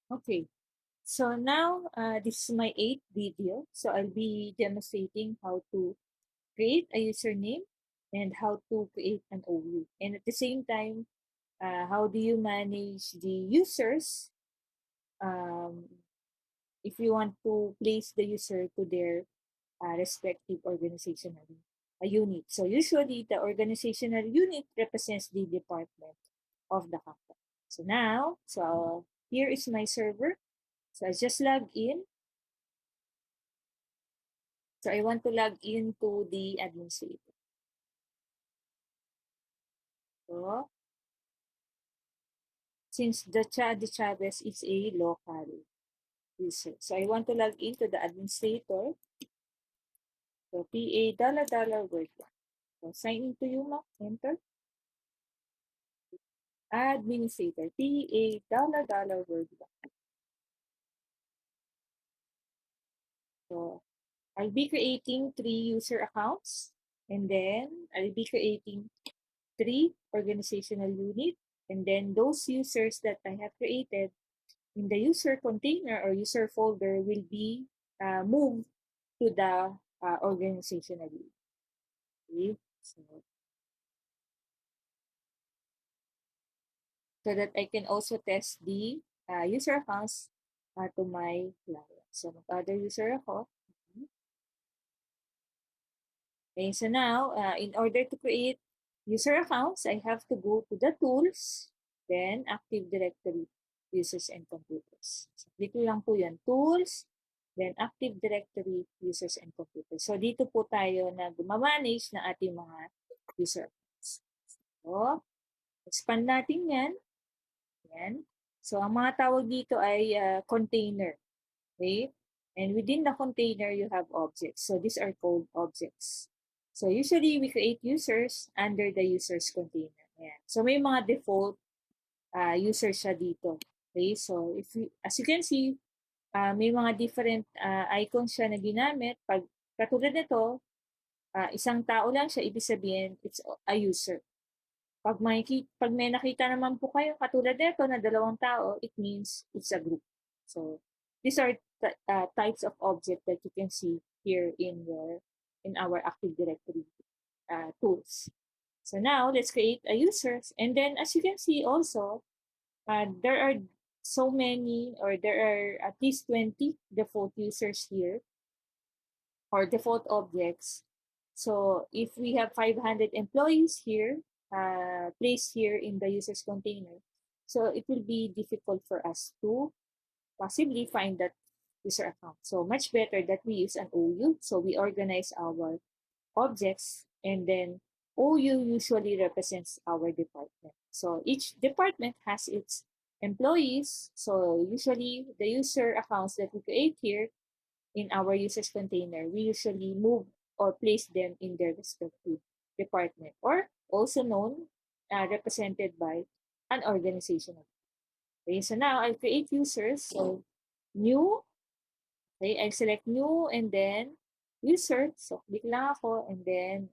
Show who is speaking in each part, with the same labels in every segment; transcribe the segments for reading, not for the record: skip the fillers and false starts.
Speaker 1: Okay, so now this is my 8th video. So I'll be demonstrating how to create a username and how to create an OU. And at the same time, how do you manage the users um, if you want to place the user to their respective organizational unit. So usually the organizational unit represents the department of the company. So now, here is my server. So I just log in. So I want to log into the administrator. So since the Chavez is a local user, so I want to log into the administrator. So PA $word. So sign into Yuma, enter. Administrator, PA $word. So I'll be creating 3 user accounts, and then I'll be creating 3 organizational unit, and then those users that I have created in the user container or user folder will be moved to the organizational unit. Okay? So that I can also test the user accounts to my client. So mag-other user ako. Okay, so now, in order to create user accounts, I have to go to the tools, then Active Directory, users and computers. So, dito lang po yan, tools, then Active Directory, users and computers. So, dito po tayo na gumamanage ng ating mga user accounts. So, expand natin yan. Yan. So, ang mga tawag dito ay container. Okay? And within the container, you have objects. So, these are called objects. So usually we create users under the users container. Ayan. So may mga default users siya dito. Okay, so as you can see, may mga different icons siya na ginamit. Pag katulad nito, isang tao lang siya, ibig sabihin it's a user. Pag may nakita naman po kayo katulad nito na 2 tao, it means it's a group. So these are types of object that you can see here in our Active Directory tools. So now let's create a users. And then as you can see also, there are so many, or there are at least 20 default users here or default objects. So if we have 500 employees here, placed here in the users container, so it will be difficult for us to possibly find that user account. So much better that we use an OU. So we organize our objects, and then OU usually represents our department. So each department has its employees. So usually the user accounts that we create here in our users container, we usually move or place them in their respective department, or also known, represented by an organization. Okay, so now I'll create users. So new, okay, I select new and then user. So click lang ako, and then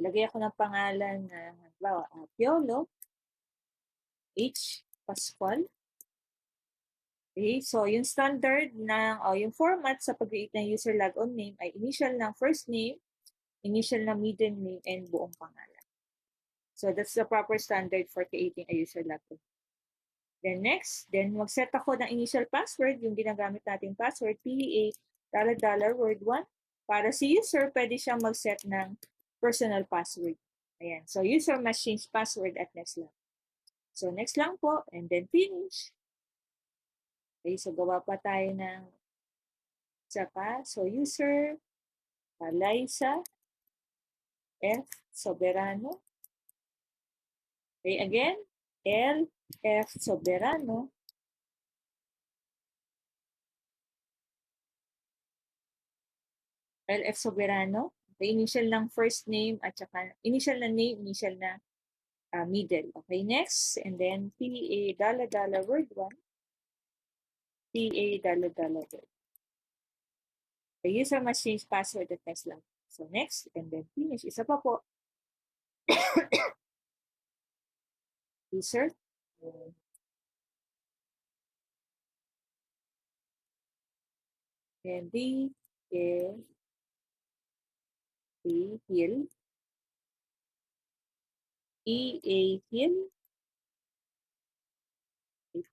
Speaker 1: lagay ako ng pangalan na halimbawa Piolo H. Pascual. Okay, so yung standard ng yung format sa pag-create ng user logon name ay initial ng first name, initial ng middle name, and buong pangalan. So that's the proper standard for creating a user logon. Then next, mag-set ako ng initial password, yung ginagamit natin password, PA $word1. Para si user, pwede siyang mag-set ng personal password. Ayan. So user must change password at next lang. So next lang po, and then finish. Okay, so gawa pa tayo ng isa pa. So user, Liza F. Soberano. Okay, again, L. F. Soberano. L. F. Soberano. Okay, initial ng first name at saka initial na name, initial na middle. Okay, next. And then PA $word1. PA $word. The user must change password at next lang. So next, and then finish. Isa pa po. user. And D, A, D, Hill. E, A, Hill.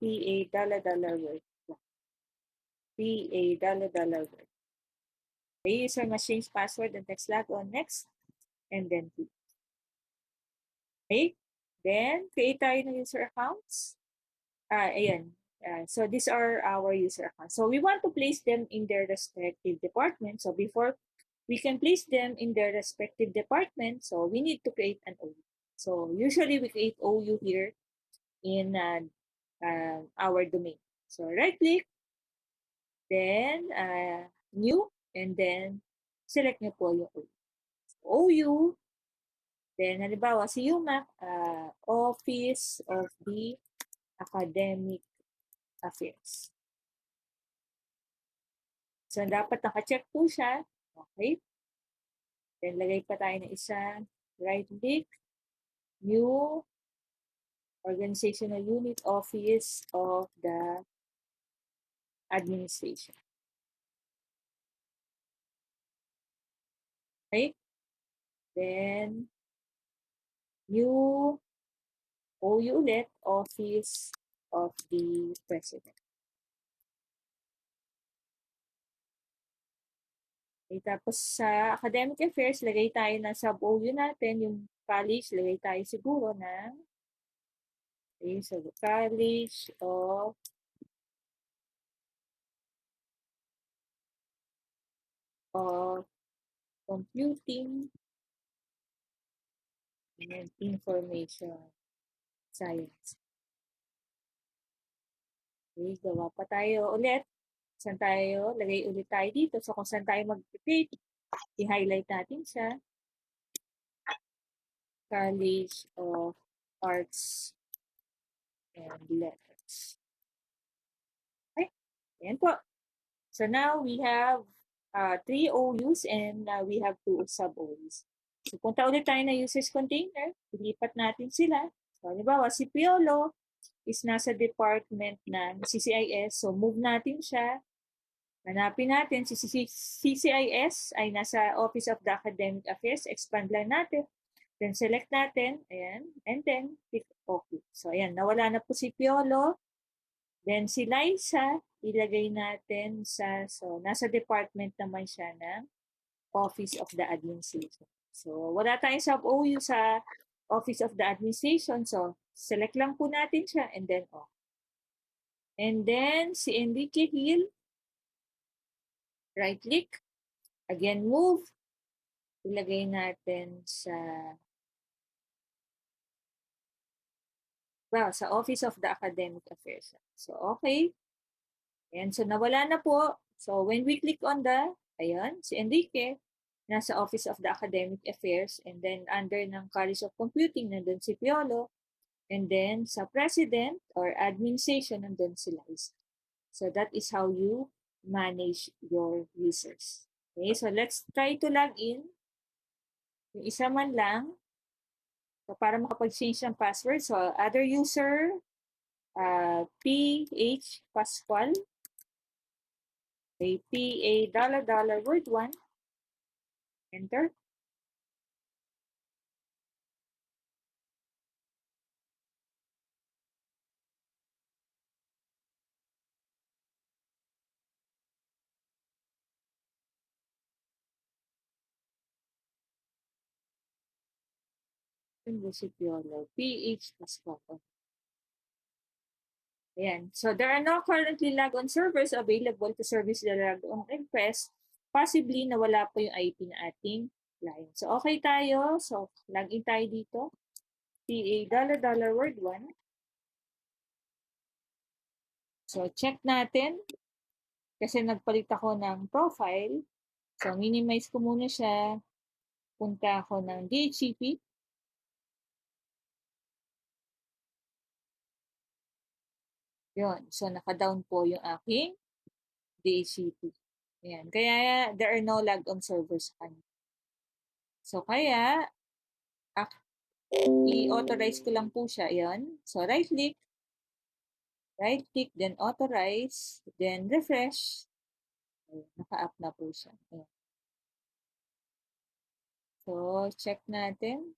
Speaker 1: P, A, dollar word. P, A, dollar word. The user must change password and text log on next. And then P. Okay? Then, create tayo ng user accounts. Ayan. So, these are our user accounts. So, we want to place them in their respective departments. So, before we can place them in their respective departments, so we need to create an OU. So, usually we create OU here in our domain. So, right-click, then new, and then select nyo po yung OU. OU, then halimbawa si UMAC, Office of the Academic Affairs. So, dapat naka-check po siya. Okay. Then, lagay pa tayo ng isa. Right-click, new, organizational unit, Office of the Administration. Okay. Then, new, OU ulit, Office of the President. Okay, tapos sa academic affairs, lagay tayo na sub-OU natin, yung college, lagay tayo siguro na so College of Computing and Information Science. Okay, gawa pa tayo ulit. Saan tayo? Lagay ulit tayo dito. So, kung saan tayo mag-create, i-highlight natin siya. College of Arts and Letters. Okay, ayan po. So, now we have 3 OUs and we have 2 sub-OUs. So, punta ulit tayo na users container. Ilipat natin sila. So, halimbawa, si Piolo is nasa department ng CCIS. So, move natin siya. Hanapin natin si CCIS ay nasa Office of the Academic Affairs. Expand lang natin. Then select natin. Ayan. And then pick OK. So ayan. Nawala na po si Piolo. Then si Liza, ilagay natin sa, so nasa department naman siya ng Office of the Administration. So wala tayong sub-OU sa Office of the Administration. So select lang po natin siya and then OK. And then si Enrique Hill, right-click, again move, ilagay natin sa Office of the Academic Affairs. So, okay. Ayan, so nawala na po. So, when we click on ayan, si Enrique, nasa Office of the Academic Affairs, and then under ng College of Computing, nandun si Piolo, and then sa President or Administration, nandun si Liza. So, that is how you manage your users. Okay, so let's try to log in. Yung isa man lang. So, para makapag-change ng password. So, other user, PH Pascual. Okay, PA word 1. Enter. Municipio, PH Pascual. Ayan. So, there are no currently log-on servers available to service the log-on request. Possibly, nawala po yung IP na ating client. So, okay tayo. So, login tayo dito. PA word 1. So, check natin. Kasi nagpalit ako ng profile. So, minimize ko muna siya. Punta ako ng DHCP. Yun. So, naka-down po yung aking DHCP. Ayan. Kaya, there are no log-on servers. So, kaya, I-authorize ko lang po siya. Ayan. So, right-click, then authorize, then refresh. Ayan, naka-up na po siya. Ayan. So, check natin.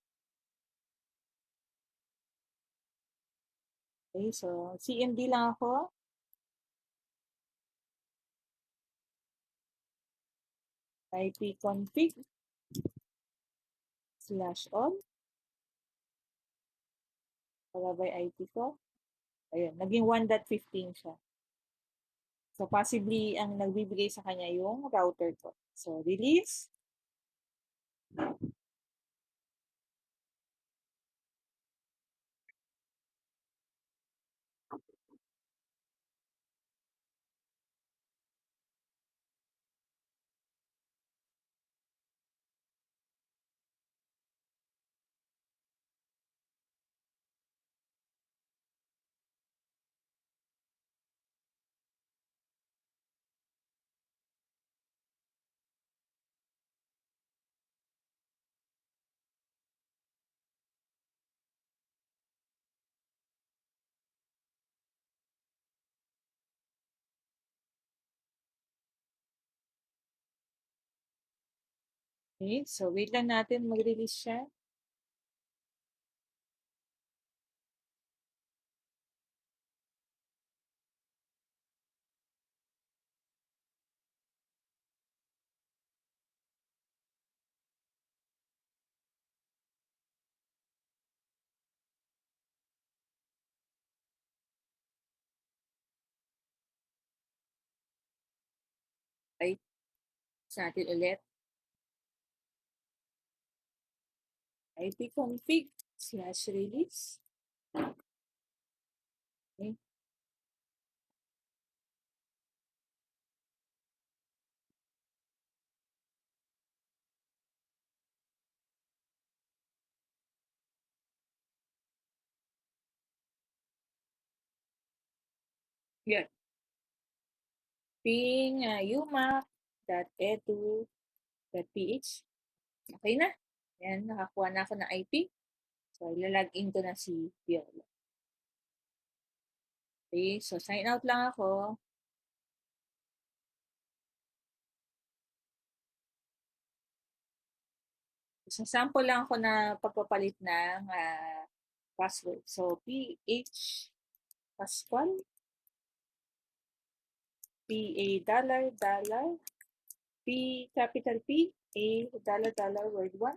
Speaker 1: Okay, so CMD lang ako. ipconfig/all. Para ba yung IP ko? Ayun, naging 1.15 siya. So, possibly, ang nagbibigay sa kanya yung router ko. So, release. Okay, so wait lang natin mag-release siya. Okay, sa natin ulit. ipconfig/release. Okay. Yan. Ping umac.edu.ph. Okay na. Yan, nakakuha na ako ng IP. So, ilalagin ko na si Viola. Okay, so sign out lang ako. Sa sample lang ako na pagpapalit ng password. So, PH Pascual, $, P, capital P, $, word 1.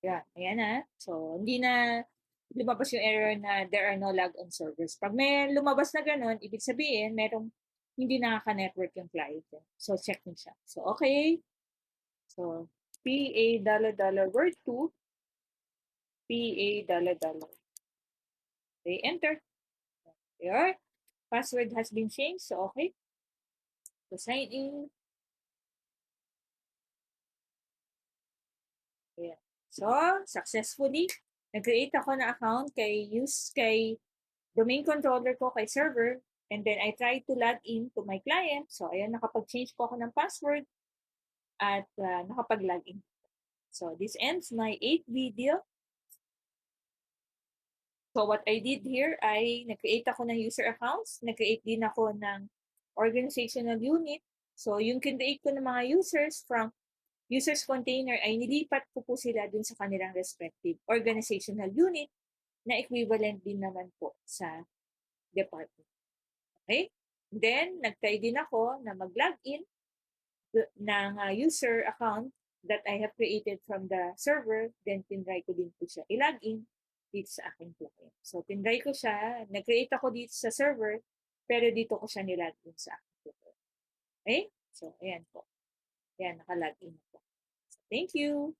Speaker 1: Yan, ayan na. So, hindi na lumabas yung error na there are no logon servers. Pag may lumabas na ganun, ibig sabihin, merong hindi nakaka-network yung client. So, check nyo siya. So, okay. So, $, word 2, $. Okay, enter. Your password has been changed. So, okay. So, sign in. Ayan. So, successfully, nag-create ako na account kay domain controller ko, kay server, and then I tried to log in to my client. So, ayan, nakapag-change po ako ng password at nakapag-log in. So, this ends my 8th video. So, what I did here ay nag-create ako ng user accounts, nag-create din ako ng organizational unit. So, yung kinreate ko ng mga users from users container ay nilipat ko po sila dun sa kanilang respective organizational unit na equivalent din naman po sa department. Okay? Then, nag-try din ako na mag-login ng user account that I have created from the server. Then, tinry ko din po siya i-login dito sa aking client. So, tinry ko siya. Nag-create ako dito sa server, pero dito ko siya nilogin sa aking client. Okay? So, ayan po. Ayan, naka-login po. So, thank you.